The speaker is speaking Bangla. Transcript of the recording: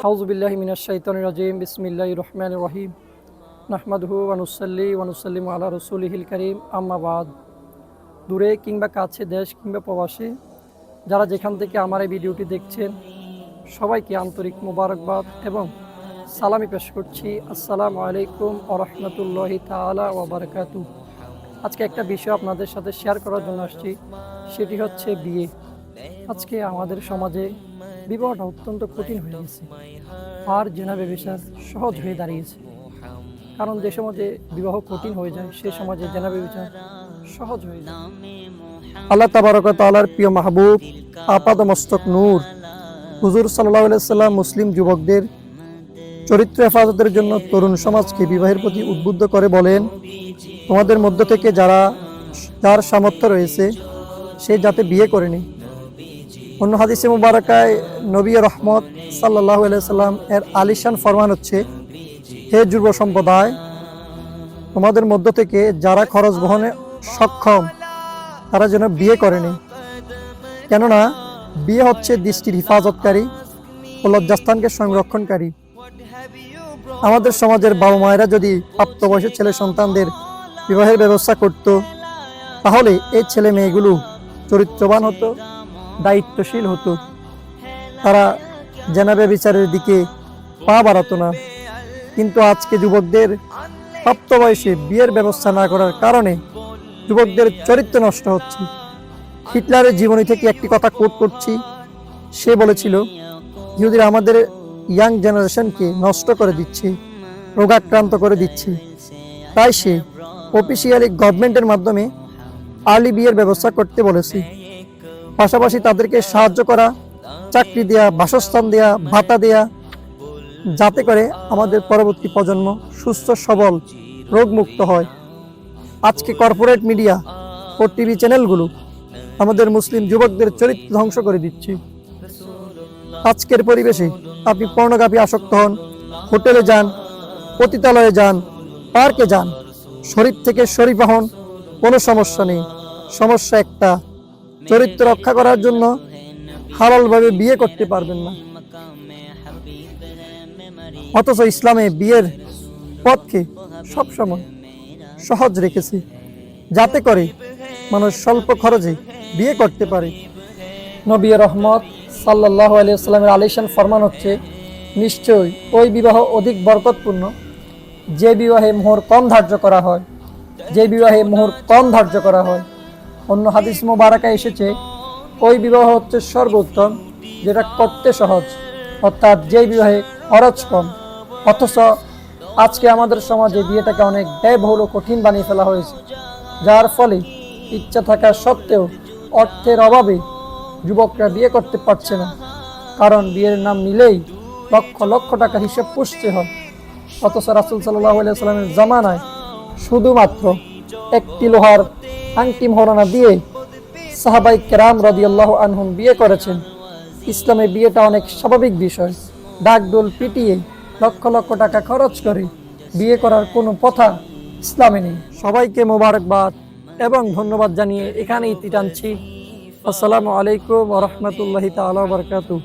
আউযু বিল্লাহি মিনাশ শাইতানির রাজিম বিসমিল্লাহির রহমানির রহিম নাহমাদুহু ওয়া নুসাল্লি ওয়া নুসাল্লিমু আলা রাসূলিহিল কারীম আম্মা বাদ। দূরে কিংবা কাছে, দেশ কিংবা প্রবাসে যারা যেখান থেকে আমার এই ভিডিওটি দেখছেন, সবাইকে আন্তরিক মোবারকবাদ এবং সালামি পেশ করছি। আসসালামু আলাইকুম ওয়া রাহমাতুল্লাহি তাআলা ওয়া বারাকাতুহু। আজকে একটা বিষয় আপনাদের সাথে শেয়ার করার জন্য আসছি, সেটি হচ্ছে বিয়ে। আজকে আমাদের সমাজে বিবাহটা অত্যন্ত কঠিন হয়ে গেছে, আর জেনা ব্যভিচার সহজ হয়ে দাঁড়িয়েছে। কারণ যে সমাজে বিবাহ কঠিন হয়ে যায়, সে সমাজে জেনা ব্যভিচার সহজ হয়ে যায়। আল্লাহ তাবারক ওয়া তাআলার প্রিয় মাহবুব আপাদমস্তক নূর হুজুর সাল্লাল্লাহু আলাইহি সাল্লাম মুসলিম যুবকদের চরিত্র হেফাজতের জন্য তরুণ সমাজকে বিবাহের প্রতি উদ্বুদ্ধ করে বলেন, তোমাদের মধ্য থেকে যার সামর্থ্য রয়েছে সে যাতে বিয়ে করে নেয়। অন্য হাদিসে মুবারাকায় নবী রহমত সাল্লাল্লাহু আলাইহি সাল্লাম এর আলিশান ফরমান হচ্ছে, হে যুব সম্প্রদায়, তোমাদের মধ্য থেকে যারা খরচ বহনে সক্ষম তারা যেন বিয়ে করে নেয়। কেননা বিয়ে হচ্ছে দৃষ্টির হেফাজতকারী ও লজ্জাস্থানকে সংরক্ষণকারী। আমাদের সমাজের বাবা মায়েরা যদি প্রাপ্তবয়স্ক ছেলে সন্তানদের বিবাহের ব্যবস্থা করত, তাহলে এই ছেলে মেয়েগুলো চরিত্রবান হতো, দায়িত্বশীল হতো। তারা জেনা ব্যভিচারের দিকে পা বাড়াতো না। কিন্তু আজকে যুবকদের প্রাপ্তবয়সে বিয়ের ব্যবস্থা না করার কারণে যুবকদের চরিত্র নষ্ট হচ্ছে। হিটলারের জীবনী থেকে একটি কথা কোট করছি। সে বলেছিল, ইহুদিরা আমাদের ইয়াং জেনারেশনকে নষ্ট করে দিচ্ছে, রোগাক্রান্ত করে দিচ্ছে। তাই সে অফিসিয়ালি গভর্নমেন্টের মাধ্যমে আর্লি বিয়ের ব্যবস্থা করতে বলেছে। পাশাপাশি তাদেরকে সাহায্য করা, চাকরি দেয়া, বাসস্থান দেয়া, ভাতা দেয়া, যাতে করে আমাদের পরবর্তী প্রজন্ম সুস্থ সবল রোগমুক্ত হয়। আজকে কর্পোরেট মিডিয়া ও টিভি চ্যানেলগুলো আমাদের মুসলিম যুবকদের চরিত্র ধ্বংস করে দিচ্ছে। আজকের পরিবেশে আপনি পর্নোগ্রাফি আসক্ত হন, হোটেলে যান, পতিতালয়ে যান, পার্কে যান, শরীফ থেকে শরীফা হন, কোনো সমস্যা নেই। সমস্যা একটা, চরিত্র রক্ষা করার জন্য হালালভাবে বিয়ে করতে পারবেন না। অথচ ইসলামে বিয়ের পথকে সবসময় সহজ রেখেছে, যাতে করে মানুষ স্বল্প খরচে বিয়ে করতে পারে। নবী রহমত সাল্লাল্লাহু আলাইহি ওয়াসাল্লামের আলিশান ফরমান হচ্ছে, নিশ্চয়ই ওই বিবাহ অধিক বরকতপূর্ণ যে বিবাহে মোহর কম ধার্য করা হয়। অন্য হাদিস মুবারাকায় এসেছে, ওই বিবাহ হচ্ছে সর্বোত্তম যেটা করতে সহজ, অর্থাৎ যে বিবাহে খরচ কম। অথচ আজকে আমাদের সমাজে বিয়েটাকে অনেক ব্যয়বহুল ও কঠিন বানিয়ে ফেলা হয়েছে, যার ফলে ইচ্ছা থাকা সত্ত্বেও অর্থের অভাবে যুবকরা বিয়ে করতে পারছে না। কারণ বিয়ের নাম নিলেই লক্ষ লক্ষ টাকা হিসেব পুষতে হয়। অথচ রাসূল সাল্লাল্লাহু আলাইহি ওয়াসাল্লামের জামানায় শুধুমাত্র একটি লোহার আংটি মোহরানা দিয়ে সাহাবায়ে কেরাম রাদিয়াল্লাহু আনহুম বিয়ে করেছেন। ইসলামে বিয়েটা অনেক স্বাভাবিক বিষয়। ডাকডোল পিটিয়ে লক্ষ লক্ষ টাকা খরচ করে বিয়ে করার কোনো প্রথা ইসলামে নেই। সবাইকে মোবারকবাদ এবং ধন্যবাদ জানিয়ে এখানেই টানছি। আসসালামু আলাইকুম ওয়া রাহমাতুল্লাহি তাআলা ওয়া বারাকাতুহু।